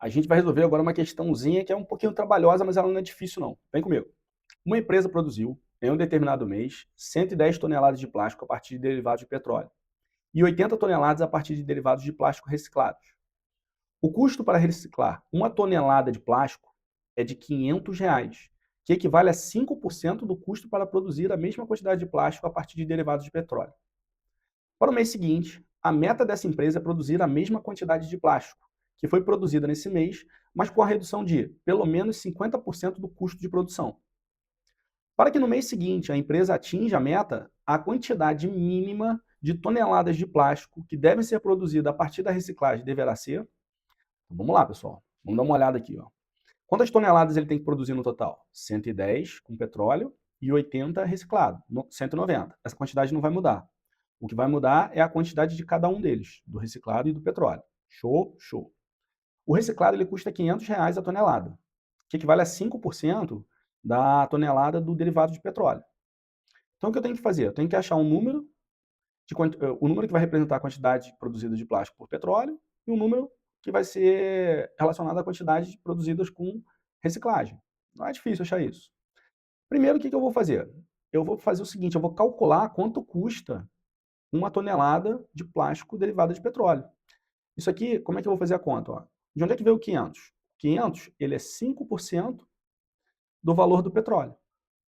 A gente vai resolver agora uma questãozinha que é um pouquinho trabalhosa, mas ela não é difícil não. Vem comigo. Uma empresa produziu, em um determinado mês, 110 toneladas de plástico a partir de derivados de petróleo e 80 toneladas a partir de derivados de plástico reciclados. O custo para reciclar uma tonelada de plástico é de R$ 500, que equivale a 5% do custo para produzir a mesma quantidade de plástico a partir de derivados de petróleo. Para o mês seguinte, a meta dessa empresa é produzir a mesma quantidade de plástico, que foi produzida nesse mês, mas com a redução de pelo menos 50% do custo de produção. Para que no mês seguinte a empresa atinja a meta, a quantidade mínima de toneladas de plástico que devem ser produzidas a partir da reciclagem deverá ser. Então, vamos lá, pessoal. Vamos dar uma olhada aqui. Quantas toneladas ele tem que produzir no total? 110 com petróleo e 80 reciclado, 190. Essa quantidade não vai mudar. O que vai mudar é a quantidade de cada um deles, do reciclado e do petróleo. Show, show. O reciclado ele custa R$ 500 a tonelada, que equivale a 5% da tonelada do derivado de petróleo. Então, o que eu tenho que fazer? Eu tenho que achar um número, o número que vai representar a quantidade produzida de plástico por petróleo e um número que vai ser relacionado à quantidade produzidas com reciclagem. Não é difícil achar isso. Primeiro, o que eu vou fazer? Eu vou fazer o seguinte, eu vou calcular quanto custa uma tonelada de plástico derivado de petróleo. Isso aqui, como é que eu vou fazer a conta? De onde é que veio o 500? 500, ele é 5% do valor do petróleo,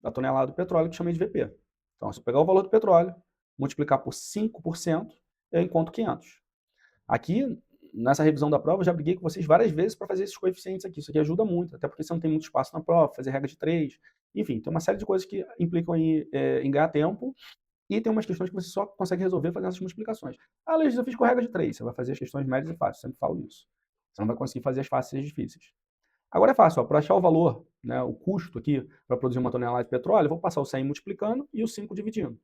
da tonelada do petróleo, que chamei de VP. Então, se eu pegar o valor do petróleo, multiplicar por 5%, eu encontro 500. Aqui, nessa revisão da prova, eu já briguei com vocês várias vezes para fazer esses coeficientes aqui. Isso aqui ajuda muito, até porque você não tem muito espaço na prova, fazer regra de 3. Enfim, tem uma série de coisas que implicam em ganhar tempo. E tem umas questões que você só consegue resolver fazendo essas multiplicações. Ah, Luiz, eu fiz com regra de 3. Você vai fazer as questões médias e fáceis. Eu sempre falo isso. Você não vai conseguir fazer as fáceis e as difíceis. Agora é fácil. Para achar o valor, né, o custo aqui para produzir uma tonelada de petróleo, eu vou passar o 100 multiplicando e o 5 dividindo.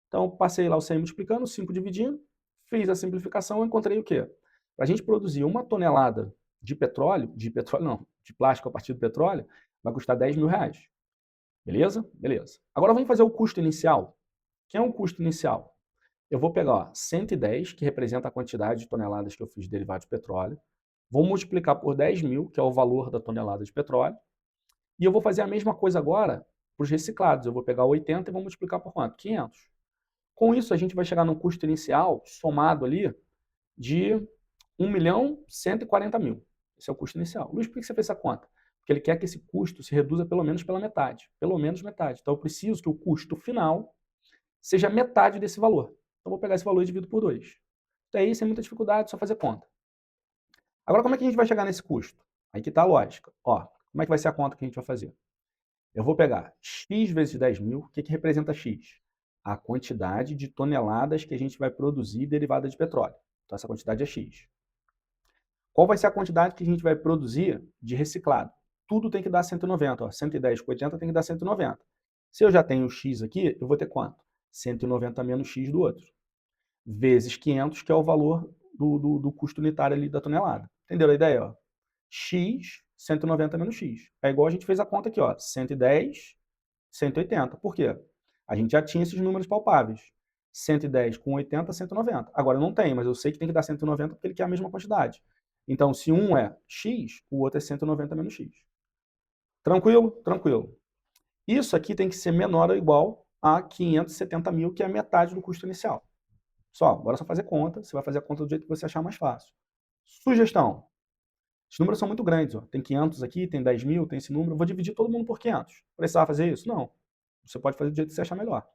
Então, passei lá o 100 multiplicando, o 5 dividindo, fiz a simplificação e encontrei o quê? Para a gente produzir uma tonelada de petróleo não, de plástico a partir do petróleo, vai custar R$ 10.000. Beleza? Beleza. Agora vamos fazer o custo inicial. Que é um custo inicial? Eu vou pegar 110, que representa a quantidade de toneladas que eu fiz de derivado de petróleo, vou multiplicar por 10.000, que é o valor da tonelada de petróleo, e eu vou fazer a mesma coisa agora para os reciclados. Eu vou pegar 80 e vou multiplicar por quanto? 500. Com isso, a gente vai chegar num custo inicial, somado ali, de 1.140.000. Esse é o custo inicial. Luiz, por que você fez essa conta? Porque ele quer que esse custo se reduza pelo menos pela metade. Pelo menos metade. Então, eu preciso que o custo final seja metade desse valor. Então, vou pegar esse valor e divido por 2. Daí, sem muita dificuldade, só fazer conta. Agora, como é que a gente vai chegar nesse custo? Aí que está a lógica. Como é que vai ser a conta que a gente vai fazer? Eu vou pegar x vezes 10.000. O que representa x? A quantidade de toneladas que a gente vai produzir derivada de petróleo. Então, essa quantidade é x. Qual vai ser a quantidade que a gente vai produzir de reciclado? Tudo tem que dar 190. 110 com 80 tem que dar 190. Se eu já tenho x aqui, eu vou ter quanto? 190 menos x do outro. Vezes 500, que é o valor do custo unitário ali da tonelada. Entenderam a ideia? X, 190 menos x. É igual a gente fez a conta aqui, 110, 180. Por quê? A gente já tinha esses números palpáveis. 110 com 80, 190. Agora não tem, mas eu sei que tem que dar 190 porque ele quer a mesma quantidade. Então, se um é x, o outro é 190 menos x. Tranquilo? Tranquilo. Isso aqui tem que ser menor ou igual a 570.000, que é a metade do custo inicial. Agora é só fazer conta. Você vai fazer a conta do jeito que você achar mais fácil. Sugestão. Os números são muito grandes. Tem 500 aqui, tem 10.000, tem esse número. Eu vou dividir todo mundo por 500. Precisava fazer isso? Não. Você pode fazer do jeito que você achar melhor.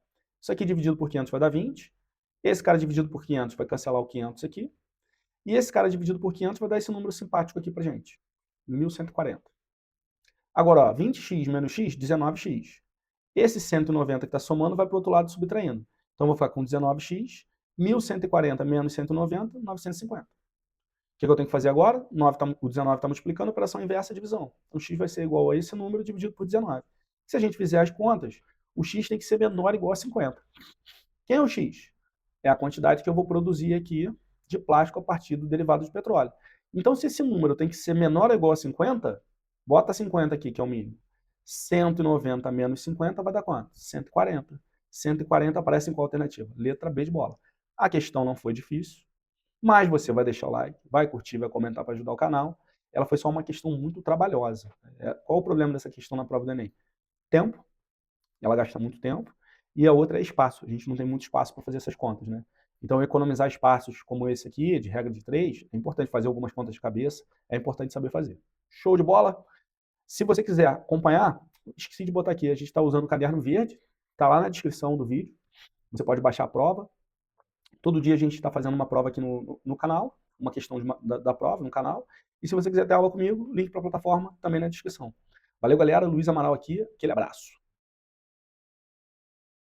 Isso aqui dividido por 500 vai dar 20. Esse cara dividido por 500 vai cancelar o 500 aqui. E esse cara dividido por 500 vai dar esse número simpático aqui pra gente. 1.140. Agora, 20x menos x, 19x. Esse 190 que está somando vai para o outro lado subtraindo. Então, eu vou ficar com 19x, 1.140 menos 190, 950. O que eu tenho que fazer agora? O 19 está multiplicando, operação inversa, divisão. Então, x vai ser igual a esse número dividido por 19. Se a gente fizer as contas, o x tem que ser menor ou igual a 50. Quem é o x? É a quantidade que eu vou produzir aqui de plástico a partir do derivado de petróleo. Então, se esse número tem que ser menor ou igual a 50, bota 50 aqui, que é o mínimo. 190 menos 50 vai dar quanto? 140. 140 aparece em qual alternativa? Letra B de bola. A questão não foi difícil, mas você vai deixar o like, vai curtir, vai comentar para ajudar o canal. ela foi só uma questão muito trabalhosa. Qual o problema dessa questão na prova do Enem? Tempo, ela gasta muito tempo, e a outra é espaço. A gente não tem muito espaço para fazer essas contas, né? Então, economizar espaços como esse aqui, de regra de 3, é importante fazer algumas contas de cabeça, é importante saber fazer. Show de bola? Se você quiser acompanhar, esqueci de botar aqui, a gente está usando o caderno verde, está lá na descrição do vídeo, você pode baixar a prova. Todo dia a gente está fazendo uma prova aqui no canal, uma questão da prova no canal, e se você quiser ter aula comigo, link para a plataforma também na descrição. Valeu, galera, Luiz Amaral aqui, aquele abraço.